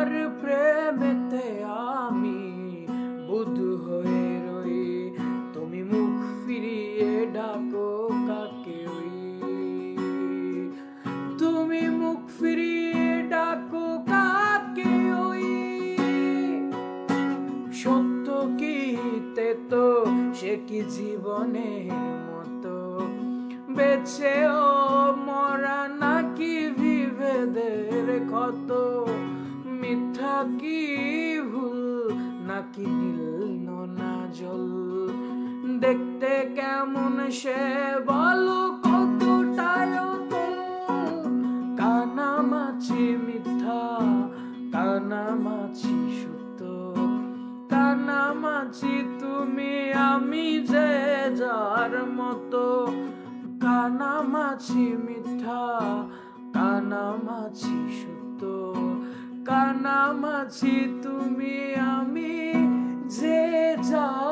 তোমার প্রেমেতে আমি বুদ্ধ হয়ে রই। তুমি মুখ ফিরিয়ে ডাকো কাকে ওই, তুমি মুখ ফিরিয়ে ডাকো কাকে ওই। সত্য কি তো সে কি জীবনের মতো, বেঁচে ও মরা নাকি বিভেদের ক্ষত, মিথ্যা কি ভুল নাকি নীল নোনা জল, দেখতে কেমন সে বলো কতটায় কানামাছি মিথ্যা কানামাছি সত্য, কানামাছি তুমি আমি যে যার মতো, কানামাছি মিথ্যা কানামাছি সত্য, কানামাছি তুমি আমি যে যার